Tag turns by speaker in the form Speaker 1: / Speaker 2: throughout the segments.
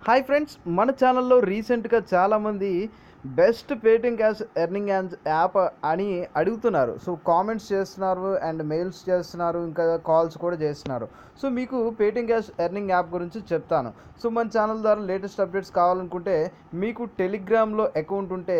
Speaker 1: Hi friends, మన ఛానల్లో రీసెంట్గా చాలామంది best Paytm cash earning app అని అడుగుతున్నారు. సో కామెంట్స్ చేస్తున్నారు అండ్ మెయిల్స్ చేస్తున్నారు, ఇంకా కాల్స్ కూడా చేస్తున్నారు. సో మీకు పేటిఎం క్యాష్ ఎర్నింగ్ యాప్ గురించి చెప్తాను. సో మన ఛానల్ ద్వారా లేటెస్ట్ అప్డేట్స్ కావాలనుకుంటే మీకు టెలిగ్రామ్లో అకౌంట్ ఉంటే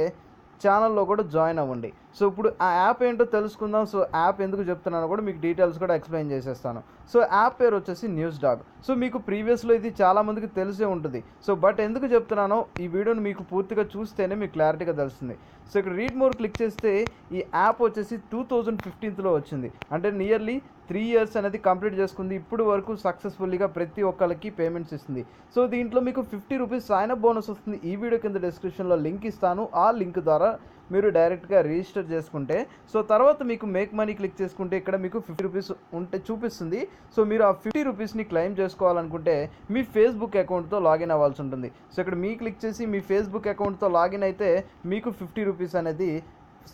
Speaker 1: ఛానల్లో కూడా జాయిన్ అవ్వండి. సో ఇప్పుడు ఆ యాప్ ఏంటో తెలుసుకుందాం. సో యాప్ ఎందుకు చెప్తున్నానో కూడా మీకు డీటెయిల్స్ కూడా ఎక్స్ప్లెయిన్ చేసేస్తాను. సో యాప్ పేరు వచ్చేసి న్యూస్డాగ్. సో మీకు ప్రీవియస్లో ఇది చాలామందికి తెలిసే ఉంటుంది. సో బట్ ఎందుకు చెప్తున్నానో ఈ వీడియోని మీకు పూర్తిగా చూస్తేనే మీకు క్లారిటీగా తెలుస్తుంది. సో ఇక్కడ రీడ్ మోర్ క్లిక్ చేస్తే ఈ యాప్ వచ్చేసి 2015లో వచ్చింది. అంటే నియర్లీ 3 years అనేది కంప్లీట్ చేసుకుంది. ఇప్పుడు వరకు సక్సెస్ఫుల్గా ప్రతి ఒక్కరికి పేమెంట్స్ ఇస్తుంది. సో దీంట్లో మీకు 50 రూపీస్ సైన్ అప్ బోనస్ వస్తుంది. ఈ వీడియో కింద డిస్క్రిప్షన్లో లింక్ ఇస్తాను. ఆ లింక్ ద్వారా మీరు డైరెక్ట్గా రిజిస్టర్ చేసుకుంటే సో తర్వాత మీకు మేక్ మనీ క్లిక్ చేసుకుంటే ఇక్కడ మీకు 50 రూపీస్ ఉంటే చూపిస్తుంది. సో మీరు ఆ 50 రూపీస్ని క్లెయిమ్ చేసుకోవాలనుకుంటే మీ ఫేస్బుక్ అకౌంట్తో లాగిన్ అవ్వాల్సి ఉంటుంది. సో ఇక్కడ మీ క్లిక్ చేసి మీ ఫేస్బుక్ అకౌంట్తో లాగిన్ అయితే మీకు 50 రూపీస్ అనేది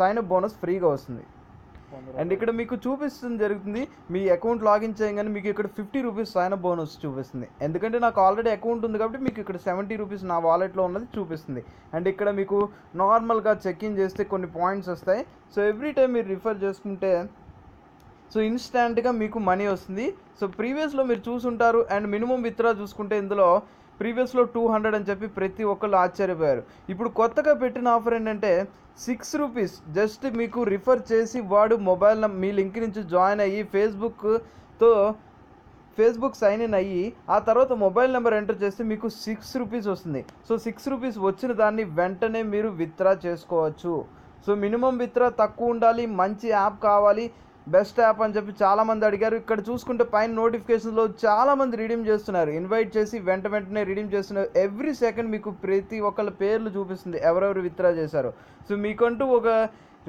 Speaker 1: సైన్ అప్ బోనస్ ఫ్రీగా వస్తుంది. అండ్ ఇక్కడ మీకు చూపిస్తుంది జరుగుతుంది, మీ అకౌంట్ లాగిన్ చేయగానే మీకు ఇక్కడ 50 రూపీస్ సైన్ అప్ బోనస్ చూపిస్తుంది. ఎందుకంటే నాకు ఆల్రెడీ అకౌంట్ ఉంది కాబట్టి మీకు ఇక్కడ 70 రూపీస్ నా వాలెట్లో ఉన్నది చూపిస్తుంది. అండ్ ఇక్కడ మీకు నార్మల్గా చెక్ ఇన్ చేస్తే కొన్ని పాయింట్స్ వస్తాయి. సో ఎవ్రీ టైం మీరు రిఫర్ చేసుకుంటే సో ఇన్స్టాంట్గా మీకు మనీ వస్తుంది. సో ప్రీవియస్లో మీరు చూసుంటారు. అండ్ మినిమం విత్డ్రా చూసుకుంటే ఇందులో ప్రీవియస్లో 200 అని చెప్పి ప్రతి ఒక్కళ్ళు ఆశ్చర్యపోయారు. ఇప్పుడు కొత్తగా పెట్టిన ఆఫర్ ఏంటంటే 6 రూపీస్ జస్ట్ మీకు రిఫర్ చేసి వాడు మొబైల్ మీ లింక్ నుంచి జాయిన్ అయ్యి ఫేస్బుక్ సైన్ ఇన్ అయ్యి ఆ తర్వాత మొబైల్ నెంబర్ ఎంటర్ చేస్తే మీకు 6 రూపీస్ వస్తుంది. సో 6 రూపీస్ వచ్చిన దాన్ని వెంటనే మీరు విత్డ్రా చేసుకోవచ్చు. సో మినిమం విత్డ్రా తక్కువ ఉండాలి, మంచి యాప్ కావాలి, బెస్ట్ యాప్ అని చెప్పి చాలామంది అడిగారు. ఇక్కడ చూసుకుంటే పైన నోటిఫికేషన్లో చాలామంది రిడీమ్ చేస్తున్నారు. ఇన్వైట్ చేసి వెంటనే రిడీమ్ చేస్తున్నారు. ఎవ్రీ సెకండ్ మీకు ప్రతి ఒక్కళ్ళ పేర్లు చూపిస్తుంది ఎవరెవరు విత్డ్రా చేశారు. సో మీకంటూ ఒక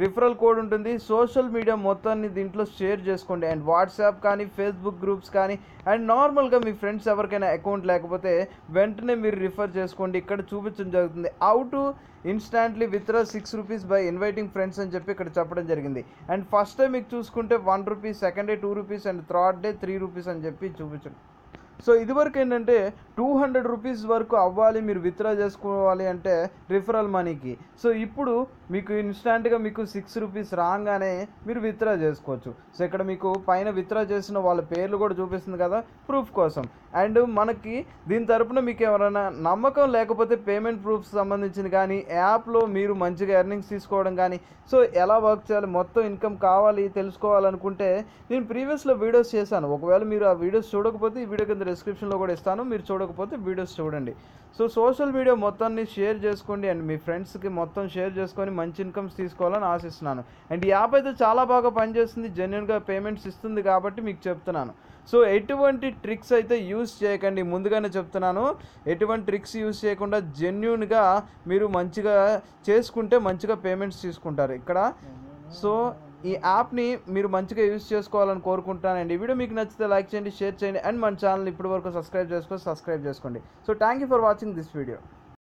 Speaker 1: రిఫరల్ కోడ్ ఉంటుంది. సోషల్ మీడియా మొత్తాన్ని దీంట్లో షేర్ చేసుకోండి. అండ్ వాట్సాప్ కానీ ఫేస్బుక్ గ్రూప్స్ కానీ అండ్ నార్మల్గా మీ ఫ్రెండ్స్ ఎవరికైనా అకౌంట్ లేకపోతే వెంటనే మీరు రిఫర్ చేసుకోండి. ఇక్కడ చూపించడం జరుగుతుంది how to instantly withdraw 6 rupees by inviting friends అని చెప్పి ఇక్కడ చెప్పడం జరిగింది. అండ్ ఫస్ట్ డే మీకు చూసుకుంటే 1 rupee, second day 2 rupees and third day 3 rupees అని చెప్పి చూపించండి. సో ఇదివరకు ఏంటంటే 200 రూపీస్ వరకు అవ్వాలి మీరు విత్డ్రా చేసుకోవాలి అంటే రిఫరల్ మనీకి. సో ఇప్పుడు మీకు ఇన్స్టాంట్గా మీకు 6 రూపీస్ రాగానే మీరు విత్డ్రా చేసుకోవచ్చు. సో ఇక్కడ మీకు పైన విత్డ్రా చేసిన వాళ్ళ పేర్లు కూడా చూపిస్తుంది కదా ప్రూఫ్ కోసం. అండ్ మనకి దీని తరపున మీకు ఎవరైనా నమ్మకం లేకపోతే పేమెంట్ ప్రూఫ్స్ సంబంధించింది కానీ యాప్లో మీరు మంచిగా ఎర్నింగ్స్ తీసుకోవడం కానీ సో ఎలా వర్క్ చేయాలి మొత్తం ఇన్కమ్ కావాలి తెలుసుకోవాలనుకుంటే నేను ప్రీవియస్లో వీడియోస్ చేశాను. ఒకవేళ మీరు ఆ వీడియోస్ చూడకపోతే ఈ వీడియో కింద డిస్క్రిప్షన్లో కూడా ఇస్తాను, మీరు చూడకపోతే వీడియోస్ చూడండి. సో సోషల్ మీడియా మొత్తాన్ని షేర్ చేసుకోండి అండ్ మీ ఫ్రెండ్స్కి మొత్తం షేర్ చేసుకొని మంచి ఇన్కమ్స్ తీసుకోవాలని ఆశిస్తున్నాను. అండ్ ఈ యాప్ అయితే చాలా బాగా పనిచేస్తుంది, జెన్యున్గా పేమెంట్స్ ఇస్తుంది కాబట్టి మీకు చెప్తున్నాను. సో ఎటువంటి ట్రిక్స్ అయితే యూజ్ చేయకండి, ముందుగానే చెప్తున్నాను. ఎటువంటి ట్రిక్స్ యూజ్ చేయకుండా జెన్యున్గా మీరు మంచిగా చేసుకుంటే మంచిగా పేమెంట్స్ తీసుకుంటారు ఇక్కడ. సో ఈ యాప్ని మీరు మంచిగా యూజ్ చేసుకోవాలని కోరుకుంటున్నానండి. ఈ వీడియో మీకు నచ్చితే లైక్ చేయండి, షేర్ చేయండి అండ్ మన ఛానల్ ఇప్పటి వరకు సబ్స్క్రైబ్ చేసుకోండి. So thank you for watching this video.